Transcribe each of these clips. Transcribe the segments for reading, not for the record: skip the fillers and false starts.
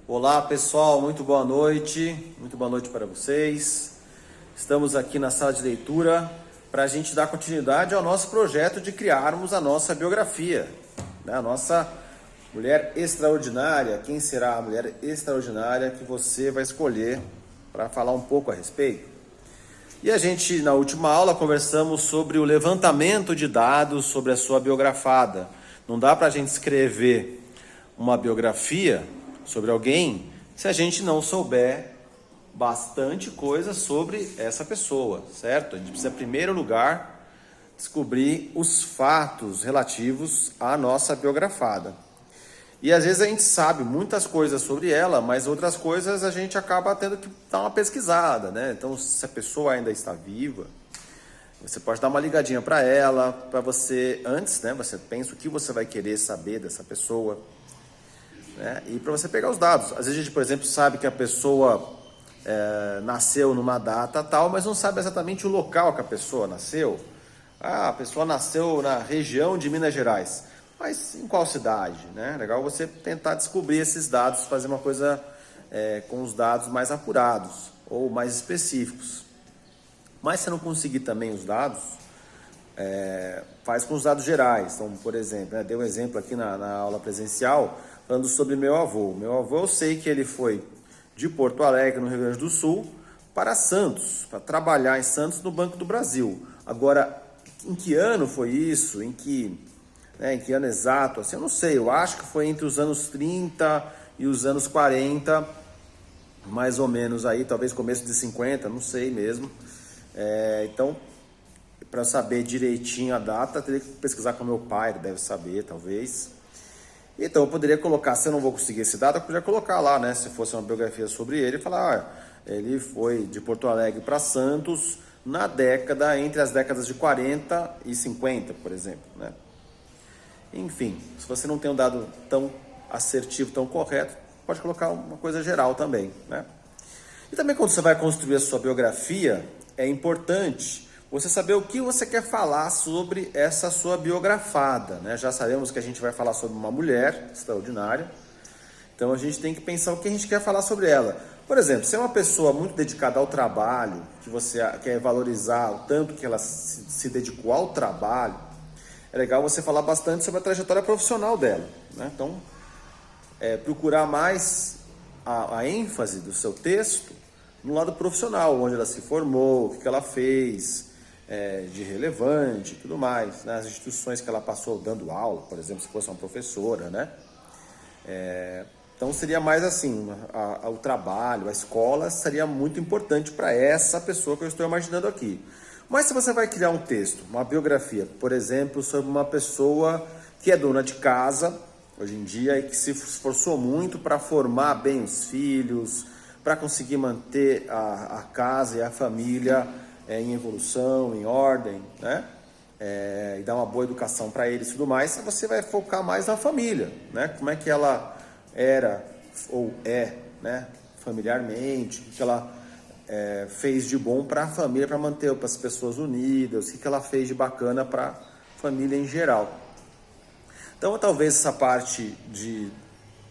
Olá pessoal, muito boa noite para vocês. Estamos aqui na sala de leitura para a gente dar continuidade ao nosso projeto de criarmos a nossa biografia, né? A nossa mulher extraordinária. Quem será a mulher extraordinária que você vai escolher para falar um pouco a respeito? E a gente, na última aula, conversamos sobre o levantamento de dados sobre a sua biografada. Não dá para a gente escrever uma biografia sobre alguém se a gente não souber bastante coisa sobre essa pessoa, certo? A gente precisa, em primeiro lugar, descobrir os fatos relativos à nossa biografada. E às vezes a gente sabe muitas coisas sobre ela, mas outras coisas a gente acaba tendo que dar uma pesquisada, né? Então, se a pessoa ainda está viva, você pode dar uma ligadinha para ela, para você, antes, né? Você pensa o que você vai querer saber dessa pessoa, né? E para você pegar os dados. Às vezes a gente, por exemplo, sabe que a pessoa nasceu numa data tal, mas não sabe exatamente o local que a pessoa nasceu. Ah, a pessoa nasceu na região de Minas Gerais. Mas em qual cidade, né? Legal você tentar descobrir esses dados, fazer uma coisa com os dados mais apurados ou mais específicos. Mas se não conseguir também os dados, faz com os dados gerais. Então, por exemplo, dei um exemplo aqui na aula presencial, falando sobre meu avô. Meu avô, eu sei que ele foi de Porto Alegre, no Rio Grande do Sul, para Santos, para trabalhar em Santos no Banco do Brasil. Agora, em que ano foi isso? Em que ano exato? Assim, eu não sei, eu acho que foi entre os anos 30 e os anos 40, mais ou menos aí, talvez começo de 50, não sei mesmo. Então, para saber direitinho a data, teria que pesquisar com meu pai, ele deve saber, talvez. Então, eu poderia colocar, se eu não vou conseguir esse dado, eu poderia colocar lá, né? Se fosse uma biografia sobre ele, falar, ele foi de Porto Alegre para Santos entre as décadas de 40 e 50, por exemplo, né? Enfim, se você não tem um dado tão assertivo, tão correto, pode colocar uma coisa geral também, né? E também quando você vai construir a sua biografia, é importante você saber o que você quer falar sobre essa sua biografada, né? Já sabemos que a gente vai falar sobre uma mulher extraordinária, então a gente tem que pensar o que a gente quer falar sobre ela. Por exemplo, se é uma pessoa muito dedicada ao trabalho, que você quer valorizar o tanto que ela se dedicou ao trabalho, é legal você falar bastante sobre a trajetória profissional dela, né? Então, procurar mais a ênfase do seu texto no lado profissional, onde ela se formou, o que ela fez de relevante e tudo mais, né? As instituições que ela passou dando aula, por exemplo, se fosse uma professora, né? Então seria mais assim, o trabalho, a escola seria muito importante para essa pessoa que eu estou imaginando aqui. Mas se você vai criar um texto, uma biografia, por exemplo, sobre uma pessoa que é dona de casa, hoje em dia, e que se esforçou muito para formar bem os filhos, para conseguir manter a casa e a família em evolução, em ordem, né? E dar uma boa educação para eles e tudo mais, você vai focar mais na família, né? Como é que ela era ou né? Familiarmente, o que ela fez de bom para a família, para manter as pessoas unidas, o que ela fez de bacana para a família em geral. Então, talvez essa parte de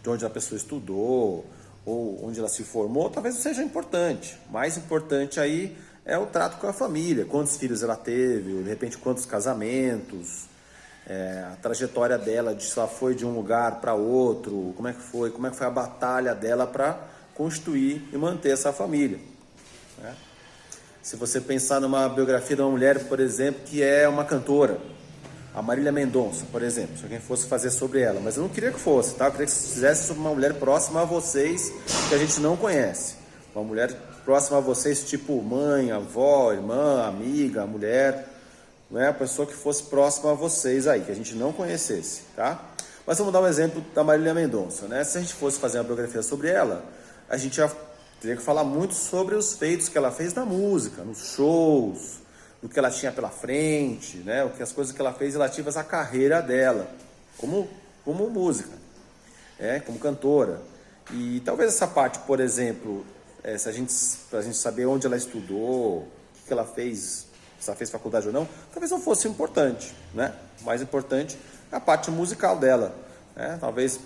onde a pessoa estudou ou onde ela se formou, talvez não seja importante. Mais importante aí é o trato com a família, quantos filhos ela teve, de repente quantos casamentos, a trajetória dela, se ela foi de um lugar para outro, como é que foi a batalha dela para constituir e manter essa família, né? Se você pensar numa biografia de uma mulher, por exemplo, que é uma cantora, a Marília Mendonça, por exemplo, se alguém fosse fazer sobre ela, mas eu não queria que fosse, tá? Eu queria que você fizesse sobre uma mulher próxima a vocês, que a gente não conhece. Uma mulher próxima a vocês, tipo mãe, avó, irmã, amiga, mulher, não é? A pessoa que fosse próxima a vocês aí, que a gente não conhecesse, tá? Mas vamos dar um exemplo da Marília Mendonça, né? Se a gente fosse fazer uma biografia sobre ela, a gente já teria que falar muito sobre os feitos que ela fez na música, nos shows, do que ela tinha pela frente, né? As coisas que ela fez relativas à carreira dela, como música, como cantora. E talvez essa parte, por exemplo, pra gente saber onde ela estudou, o que ela fez, se ela fez faculdade ou não, talvez não fosse importante, né? Mais importante é a parte musical dela, né? Talvez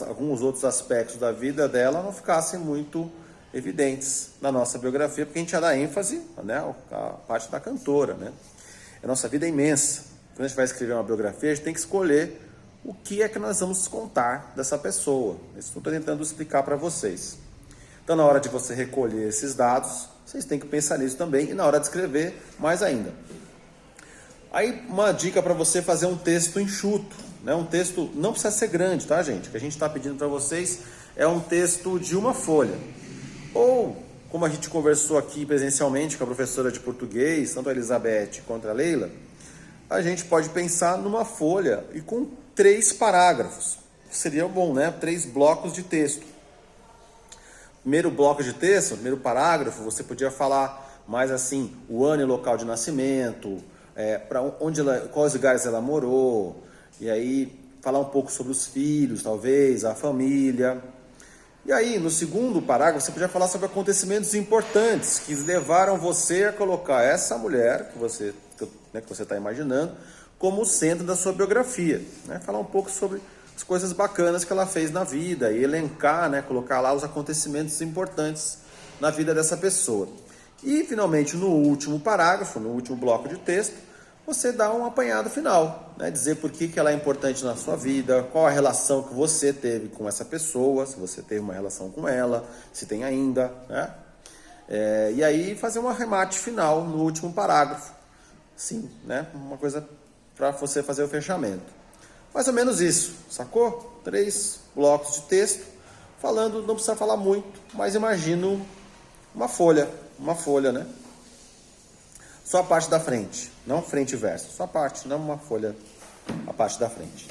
alguns outros aspectos da vida dela não ficassem muito evidentes na nossa biografia, porque a gente já dá ênfase, né, a parte da cantora, né? A nossa vida é imensa. Quando a gente vai escrever uma biografia, a gente tem que escolher o que é que nós vamos contar dessa pessoa. Isso eu estou tentando explicar para vocês. Então, na hora de você recolher esses dados, vocês têm que pensar nisso também, e na hora de escrever, mais ainda. Aí, uma dica para você fazer um texto enxuto, né? Um texto não precisa ser grande, tá, gente? O que a gente está pedindo para vocês é um texto de uma folha. Ou, como a gente conversou aqui presencialmente com a professora de português, tanto a Elizabeth quanto a Leila, a gente pode pensar numa folha e com 3 parágrafos. Seria bom, né? 3 blocos de texto. Primeiro bloco de texto, primeiro parágrafo, você podia falar mais assim, o ano e local de nascimento, quais lugares ela morou, e aí falar um pouco sobre os filhos, talvez, a família. E aí, no segundo parágrafo, você podia falar sobre acontecimentos importantes que levaram você a colocar essa mulher que você está imaginando como o centro da sua biografia, né? Falar um pouco sobre as coisas bacanas que ela fez na vida e elencar, né? Colocar lá os acontecimentos importantes na vida dessa pessoa. E, finalmente, no último parágrafo, no último bloco de texto, você dá um apanhado final, né? Dizer por que ela é importante na sua vida, qual a relação que você teve com essa pessoa, se você teve uma relação com ela, se tem ainda, né? E aí fazer um arremate final no último parágrafo. Sim, né? Uma coisa para você fazer o fechamento. Mais ou menos isso, sacou? 3 blocos de texto, falando, não precisa falar muito, mas imagino uma folha, né? Só a parte da frente, não frente e verso, só a parte, não uma folha, a parte da frente.